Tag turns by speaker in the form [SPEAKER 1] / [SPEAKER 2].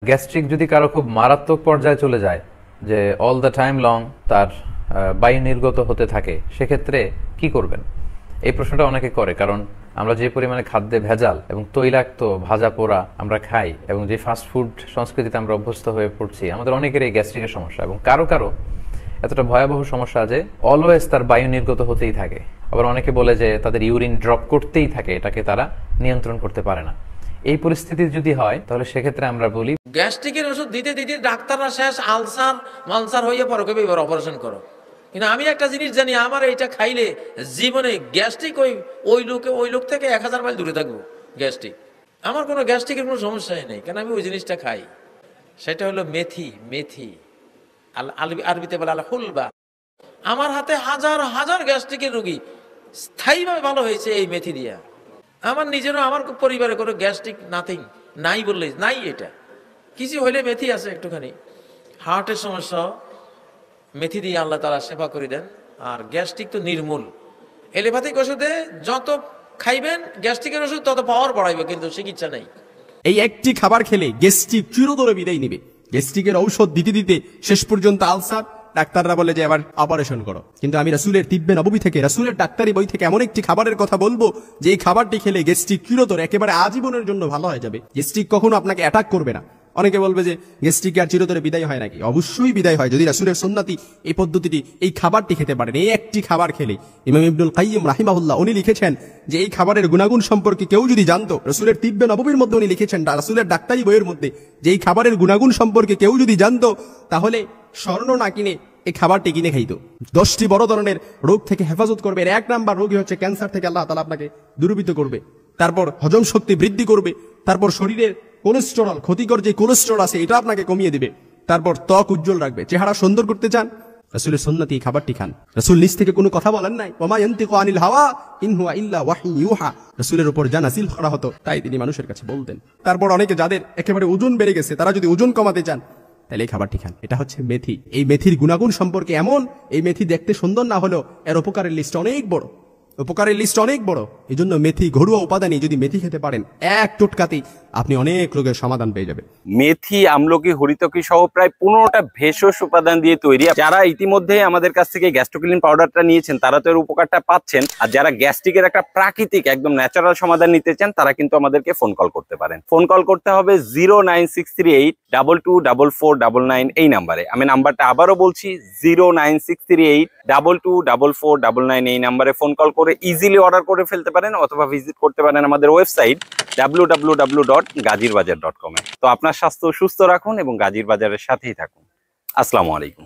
[SPEAKER 1] Gastric যদি কারো খুব মারাত্মক পর্যায়ে চলে যায়, যে অল দ্য টাইম লং তার বায়ু নির্গত হতে থাকে, সেক্ষেত্রে কি করবেন? এই প্রশ্নটা অনেকে করে, কারণ আমরা যে পরিমাণে খাদ্যে ভেজাল এবং তৈলাক্ত ভাজা পোড়া আমরা খাই এবং যে ফাস্ট ফুড সংস্কৃতিতে আমরা অভ্যস্ত হয়ে পড়ছি, আমাদের অনেকের এই গ্যাস্ট্রিকের সমস্যা, এবং কারো কারো এতটা ভয়াবহ সমস্যা যে অলওয়েজ তার বায়ু নির্গত হতেই থাকে। আবার অনেকে বলে যে তাদের ইউরিন ড্রপ করতেই থাকে, এটাকে তারা নিয়ন্ত্রণ করতে পারে না। এই পরিস্থিতি যদি হয়, তাহলে সেক্ষেত্রে আমরা বলি
[SPEAKER 2] গ্যাস্ট্রিকের ওষুধ দিতে দিতে ডাক্তাররা শেষ, আলসার মালসার হয়ে পড়ো, কেবে এবার অপারেশন করো। কিন্তু আমি একটা জিনিস জানি, আমার এইটা খাইলে জীবনে গ্যাস্ট্রিক ওই লোক থেকে 1000 মাইল দূরে থাকবো। গ্যাস্ট্রিক, আমার কোনো গ্যাস্ট্রিকের কোনো সমস্যাই নেই, কারণ আমি ওই জিনিসটা খাই। সেটা হলো মেথি। মেথি আরবিতে বলে আল হুলবা। আমার হাতে হাজার হাজার গ্যাস্ট্রিকের রোগী স্থায়ীভাবে ভালো হয়েছে এই মেথি দিয়া। আমার নিজেরও, আমার পরিবারে কোনো গ্যাস্ট্রিক নাথিং নাই বললে নাই। এটা কিছু হইলে মেথি আছে একটুখানি, হার্টের সমস্যা মেথি দিয়ে আল্লাহ তাআলা সেবা করে দেন। আর গ্যাস্ট্রিক তো নির্মূল। এলোপ্যাথিক ওষুধে যত খাইবেন গ্যাস্ট্রিকের ওষুধ তত পাওয়ার বাড়াইবে, কিন্তু চিকিৎসা নেই।
[SPEAKER 3] এই একটি খাবার খেলে গ্যাস্ট্রিক চিরতরে বিদায় নিবে। গ্যাস্ট্রিকের ঔষধ দিতে দিতে শেষ পর্যন্ত আলসার, ডাক্তাররা বলে যে আবার অপারেশন করো। কিন্তু আমি রাসূলের তিব্বে নববী থেকে, রাসূলের ডাক্তারি বই থেকে এমন একটি খাবারের কথা বলবো যে এই খাবারটি খেলে গ্যাস্ট্রিক চিরতরে একেবারে আজীবনের জন্য ভালো হয়ে যাবে। গ্যাস্ট্রিক কখনো আপনাকে অ্যাটাক করবে না। অনেকে বলবে যে গ্যাস্ট্রিক আর চিরতরে বিদায় হয় নাকি? অবশ্যই বিদায় হয়, যদি রাসূলের সুন্নতি এই পদ্ধতিটি, এই খাবারটি খেতে পারেন। এই একটি খাবার খেলে ইমাম ইবনুল কাইয়্যিম রাহিমাহুল্লাহ উনি লিখেছেন যে এই খাবারের গুণাগুণ সম্পর্কে কেউ যদি জানতো, রাসূলের তিব্বে নববীর মধ্যে উনি লিখেছেন, রাসূলের ডাক্তারি বইয়ের মধ্যে, যে এই খাবারের গুণাগুণ সম্পর্কে কেউ যদি জানতো, তাহলে স্বর্ণ না কিনে এই খাবারটি কিনে খাইতো। 10টি বড় ধরনের রোগ থেকে হেফাজত করবে। এর 1 নাম্বার রোগই হচ্ছে ক্যান্সার থেকে আল্লাহ তাআলা আপনাকে দূরীভূত করবে। তারপর হজম শক্তি বৃদ্ধি করবে। তারপর শরীরের কোলেস্টেরল, ক্ষতিকর যে কোলেস্টেরল আছে এটা আপনাকে কমিয়ে দিবে। তারপর ত্বক উজ্জ্বল রাখবে। চেহারা সুন্দর করতে চান, রাসূলের সুন্নতি এই খাবারটি খান। রাসূল নিজ থেকে কোনো কথা বলেন নাই, ওয়া মা ইয়ানতিকু আনিল হাওয়া ইন হুয়া ইল্লা ওয়াহয়ুন ইউহা। রাসূলের উপর যা নাযিল করা হতো তাই তিনি মানুষের কাছে বলতেন। তারপর অনেকে যাদের একেবারে ওজন বেড়ে গেছে, তারা যদি ওজন কমাতে চান, তাহলে এই খাবারটি খান। এটা হচ্ছে মেথি। এই মেথির গুণাগুণ সম্পর্কে এমন, এই মেথি দেখতে সুন্দর না হলেও এর উপকারের লিস্ট অনেক বড়। উপকারের লিস্ট অনেক বড়। এই জন্য মেথি ঘরোয়া উপাদানে যদি মেথি খেতে পারেন, এক টোটকাতেই আপনি অনেক রোগের সমাধান পেয়ে যাবেন।
[SPEAKER 4] মেথি, আমলকি, হরিতকি সহ প্রায় 15টা ভেষজ উপাদান দিয়ে তৈরি। যারা ইতিমধ্যে আমাদের কাছ থেকে গ্যাস্ট্রোক্লিন পাউডারটা নিয়েছেন, তারা তো এর উপকারটা পাচ্ছেন। আর যারা গ্যাস্ট্রিকের একটা প্রাকৃতিক একদম ন্যাচারাল সমাধান নিতে চান, তারা কিন্তু আমাদেরকে ফোন কল করতে পারেন। ফোন কল করতে হবে 09638224499 এই নাম্বারে। আমি নাম্বারটা আবারও বলছি, 09638224499 এই নাম্বারে ফোন কল করে ইজিলি অর্ডার করে ফেলতে পারেন, অথবা ভিজিট করতে পারেন আমাদের ওয়েবসাইট www.gazirbazaar.com। তো আপনার স্বাস্থ্য সুস্থ রাখুন এবং গাজীর বাজারের সাথেই থাকুন। আসসালামু আলাইকুম।